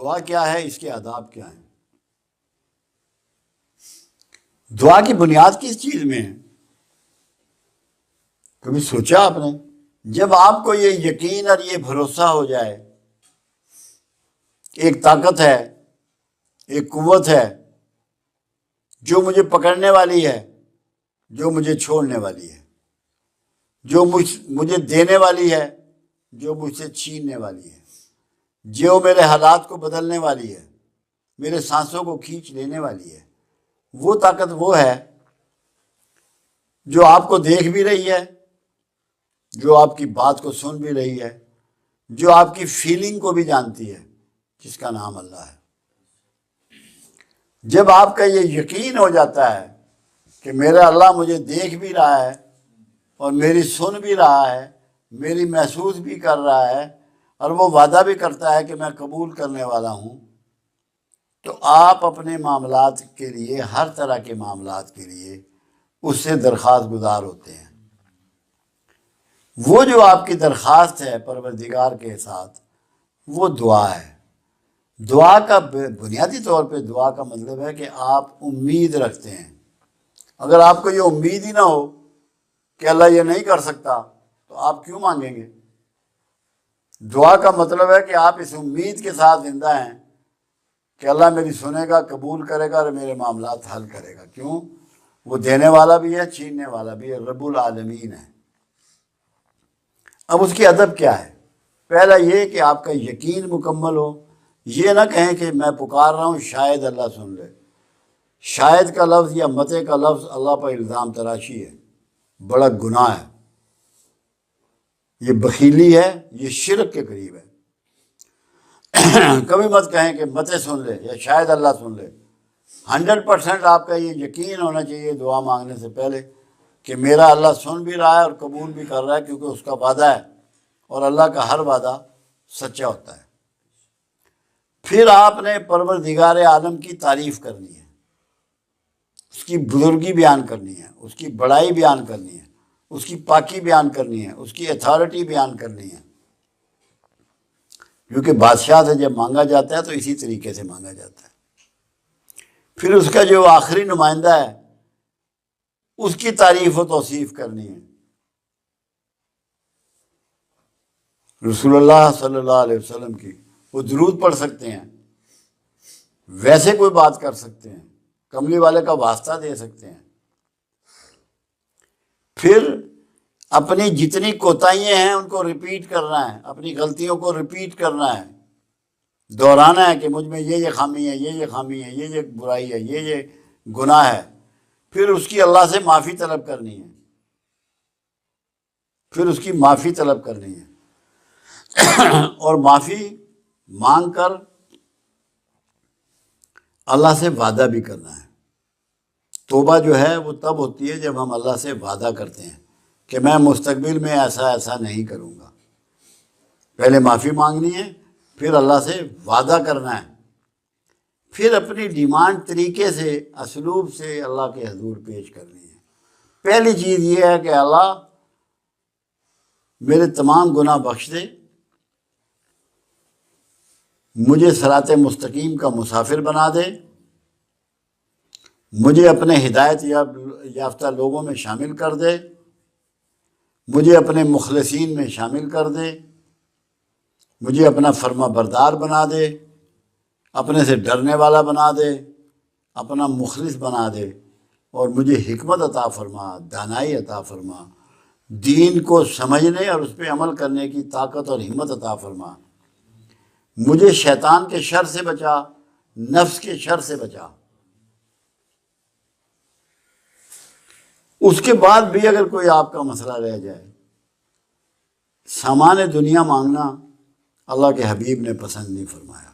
دعا کیا ہے، اس کے آداب کیا ہیں؟ دعا کی بنیاد کس چیز میں ہے؟ کبھی سوچا آپ نے؟ جب آپ کو یہ یقین اور یہ بھروسہ ہو جائے کہ ایک طاقت ہے، ایک قوت ہے جو مجھے پکڑنے والی ہے، جو مجھے چھوڑنے والی ہے، جو مجھے دینے والی ہے، جو مجھ سے چھیننے والی ہے، جو میرے حالات کو بدلنے والی ہے، میرے سانسوں کو کھینچ لینے والی ہے، وہ طاقت وہ ہے جو آپ کو دیکھ بھی رہی ہے، جو آپ کی بات کو سن بھی رہی ہے، جو آپ کی فیلنگ کو بھی جانتی ہے، جس کا نام اللہ ہے۔ جب آپ کا یہ یقین ہو جاتا ہے کہ میرا اللہ مجھے دیکھ بھی رہا ہے اور میری سن بھی رہا ہے، میری محسوس بھی کر رہا ہے، اور وہ وعدہ بھی کرتا ہے کہ میں قبول کرنے والا ہوں، تو آپ اپنے معاملات کے لیے، ہر طرح کے معاملات کے لیے اس سے درخواست گزار ہوتے ہیں۔ وہ جو آپ کی درخواست ہے پروردگار کے ساتھ، وہ دعا ہے۔ دعا کا بنیادی طور پہ دعا کا مطلب ہے کہ آپ امید رکھتے ہیں۔ اگر آپ کو یہ امید ہی نہ ہو کہ اللہ یہ نہیں کر سکتا تو آپ کیوں مانگیں گے؟ دعا کا مطلب ہے کہ آپ اس امید کے ساتھ زندہ ہیں کہ اللہ میری سنے گا، قبول کرے گا اور میرے معاملات حل کرے گا۔ کیوں؟ وہ دینے والا بھی ہے، چھیننے والا بھی ہے، رب العالمین ہے۔ اب اس کی ادب کیا ہے؟ پہلا یہ کہ آپ کا یقین مکمل ہو، یہ نہ کہیں کہ میں پکار رہا ہوں شاید اللہ سن لے۔ شاید کا لفظ یا متے کا لفظ اللہ پر الزام تراشی ہے، بڑا گناہ ہے، یہ بخیلی ہے، یہ شرک کے قریب ہے۔ کبھی مت کہیں کہ متے سن لے یا شاید اللہ سن لے۔ 100% آپ کا یہ یقین ہونا چاہیے دعا مانگنے سے پہلے کہ میرا اللہ سن بھی رہا ہے اور قبول بھی کر رہا ہے، کیونکہ اس کا وعدہ ہے، اور اللہ کا ہر وعدہ سچا ہوتا ہے۔ پھر آپ نے پروردگار عالم کی تعریف کرنی ہے، اس کی بزرگی بیان کرنی ہے، اس کی بڑائی بیان کرنی ہے، اس کی پاکی بیان کرنی ہے، اس کی اتھارٹی بیان کرنی ہے، کیونکہ بادشاہ سے جب مانگا جاتا ہے تو اسی طریقے سے مانگا جاتا ہے۔ پھر اس کا جو آخری نمائندہ ہے اس کی تعریف و توصیف کرنی ہے۔ رسول اللہ صلی اللہ علیہ وسلم کی وہ درود پڑھ سکتے ہیں، ویسے کوئی بات کر سکتے ہیں، کملی والے کا واسطہ دے سکتے ہیں۔ پھر اپنی جتنی کوتاہیاں ہیں ان کو ریپیٹ کرنا ہے، اپنی غلطیوں کو ریپیٹ کرنا ہے، دہرانا ہے کہ مجھ میں یہ خامی ہے، یہ خامی ہے، یہ برائی ہے، یہ گناہ ہے۔ پھر اس کی اللہ سے معافی طلب کرنی ہے، پھر اس کی معافی طلب کرنی ہے، اور معافی مانگ کر اللہ سے وعدہ بھی کرنا ہے۔ توبہ جو ہے وہ تب ہوتی ہے جب ہم اللہ سے وعدہ کرتے ہیں کہ میں مستقبل میں ایسا نہیں کروں گا۔ پہلے معافی مانگنی ہے، پھر اللہ سے وعدہ کرنا ہے، پھر اپنی ڈیمانڈ طریقے سے، اسلوب سے اللہ کے حضور پیش کرنی ہے۔ پہلی چیز یہ ہے کہ اللہ میرے تمام گناہ بخش دے، مجھے صراط مستقیم کا مسافر بنا دے، مجھے اپنے ہدایت یافتہ لوگوں میں شامل کر دے، مجھے اپنے مخلصین میں شامل کر دے، مجھے اپنا فرما بردار بنا دے، اپنے سے ڈرنے والا بنا دے، اپنا مخلص بنا دے، اور مجھے حکمت عطا فرما، دانائی عطا فرما، دین کو سمجھنے اور اس پہ عمل کرنے کی طاقت اور ہمت عطا فرما، مجھے شیطان کے شر سے بچا، نفس کے شر سے بچا۔ اس کے بعد بھی اگر کوئی آپ کا مسئلہ رہ جائے، سامان دنیا مانگنا اللہ کے حبیب نے پسند نہیں فرمایا۔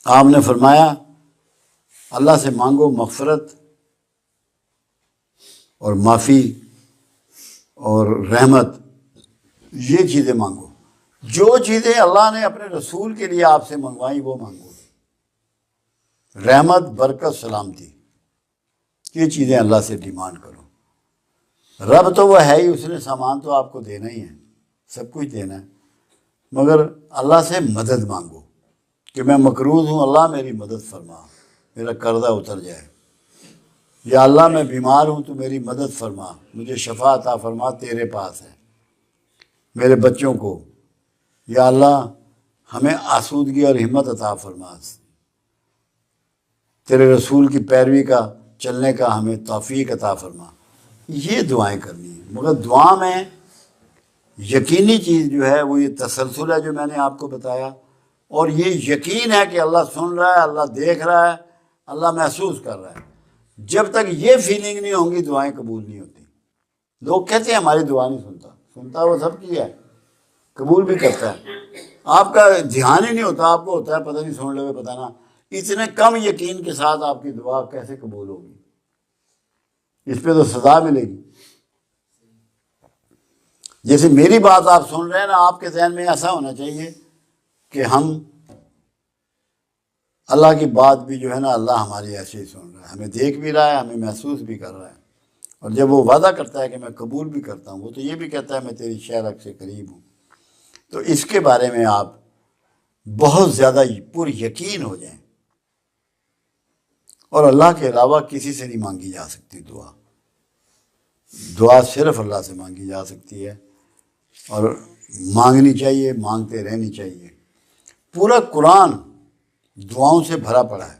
آپ نے فرمایا اللہ سے مانگو مغفرت اور معافی اور رحمت، یہ چیزیں مانگو۔ جو چیزیں اللہ نے اپنے رسول کے لیے آپ سے منگوائی وہ مانگو۔ رحمت، برکت، سلامتی، یہ چیزیں اللہ سے ڈیمانڈ کرو۔ رب تو وہ ہے ہی، اس نے سامان تو آپ کو دینا ہی ہے، سب کچھ دینا ہے، مگر اللہ سے مدد مانگو کہ میں مقروض ہوں، اللہ میری مدد فرما، میرا قرضہ اتر جائے۔ یا اللہ میں بیمار ہوں تو میری مدد فرما، مجھے شفا عطا فرما، تیرے پاس ہے، میرے بچوں کو۔ یا اللہ ہمیں آسودگی اور ہمت عطا فرما، تیرے رسول کی پیروی کا چلنے کا ہمیں توفیق عطا فرما۔ یہ دعائیں کرنی ہیں، مگر دعا میں یقینی چیز جو ہے وہ یہ تسلسل ہے جو میں نے آپ کو بتایا، اور یہ یقین ہے کہ اللہ سن رہا ہے، اللہ دیکھ رہا ہے، اللہ محسوس کر رہا ہے۔ جب تک یہ فیلنگ نہیں ہوں گی دعائیں قبول نہیں ہوتی۔ لوگ کہتے ہیں ہماری دعا نہیں سنتا، سنتا وہ سب کی ہے، قبول بھی کرتا ہے۔ آپ کا دھیان ہی نہیں ہوتا، آپ کو ہوتا ہے پتہ نہیں سن لے پتہ نہ۔ اتنے کم یقین کے ساتھ آپ کی دعا کیسے قبول ہوگی؟ اس پہ تو سزا ملے گی۔ جیسے میری بات آپ سن رہے ہیں نا، آپ کے ذہن میں ایسا ہونا چاہیے کہ ہم اللہ کی بات بھی جو ہے نا اللہ ہماری ایسے ہی سن رہا ہے، ہمیں دیکھ بھی رہا ہے، ہمیں محسوس بھی کر رہا ہے۔ اور جب وہ وعدہ کرتا ہے کہ میں قبول بھی کرتا ہوں، وہ تو یہ بھی کہتا ہے میں تیری شہرک سے قریب ہوں۔ تو اس کے بارے میں آپ بہت زیادہ پر یقین ہو جائیں، اور اللہ کے علاوہ کسی سے نہیں مانگی جا سکتی دعا۔ دعا صرف اللہ سے مانگی جا سکتی ہے، اور مانگنی چاہیے، مانگتے رہنی چاہیے۔ پورا قرآن دعاؤں سے بھرا پڑا ہے،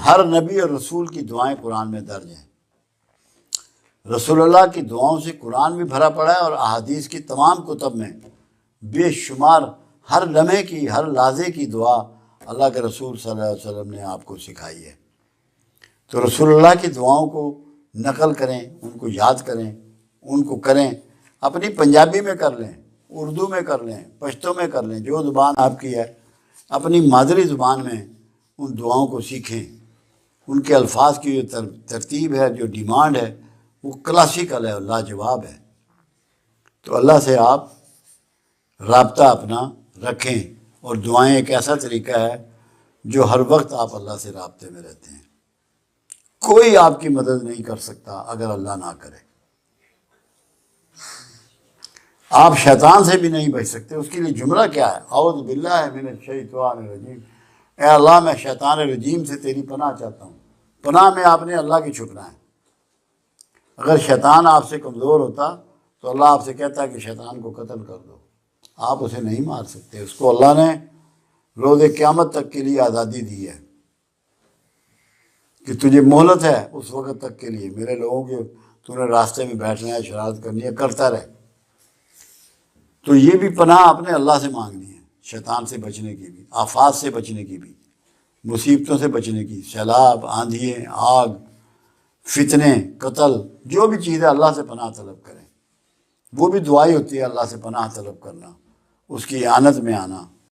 ہر نبی اور رسول کی دعائیں قرآن میں درج ہیں۔ رسول اللہ کی دعاؤں سے قرآن بھی بھرا پڑا ہے، اور احادیث کی تمام کتب میں بے شمار ہر لمحے کی، ہر لحظے کی دعا اللہ کے رسول صلی اللہ علیہ وسلم نے آپ کو سکھائی ہے۔ تو رسول اللہ کی دعاؤں کو نقل کریں، ان کو یاد کریں، ان کو کریں۔ اپنی پنجابی میں کر لیں، اردو میں کر لیں، پشتو میں کر لیں، جو زبان آپ کی ہے، اپنی مادری زبان میں ان دعاؤں کو سیکھیں۔ ان کے الفاظ کی جو ترتیب ہے، جو ڈیمانڈ ہے، وہ کلاسیکل ہے، لاجواب ہے۔ تو اللہ سے آپ رابطہ اپنا رکھیں، اور دعائیں ایک ایسا طریقہ ہے جو ہر وقت آپ اللہ سے رابطے میں رہتے ہیں۔ کوئی آپ کی مدد نہیں کر سکتا اگر اللہ نہ کرے۔ آپ شیطان سے بھی نہیں بچ سکتے۔ اس کے لیے جملہ کیا ہے؟ اعوذ باللہ من الشیطان الرجیم، اے اللہ میں شیطان رجیم سے تیری پناہ چاہتا ہوں۔ پناہ میں آپ نے اللہ کی چھپنا ہے۔ اگر شیطان آپ سے کمزور ہوتا تو اللہ آپ سے کہتا ہے کہ شیطان کو قتل کر دو، آپ اسے نہیں مار سکتے۔ اس کو اللہ نے روز قیامت تک کے لیے آزادی دی ہے کہ تجھے مہلت ہے اس وقت تک کے لیے، میرے لوگوں کے تو نے راستے میں بیٹھنا ہے، شرارت کرنی ہے، کرتا رہے۔ تو یہ بھی پناہ آپ نے اللہ سے مانگنی ہے، شیطان سے بچنے کی بھی، آفات سے بچنے کی بھی، مصیبتوں سے بچنے کی، سیلاب، آندھییں، آگ، فتنے، قتل، جو بھی چیز ہے اللہ سے پناہ طلب کریں۔ وہ بھی دعائی ہوتی ہے، اللہ سے پناہ طلب کرنا، اس کی اعانت میں آنا۔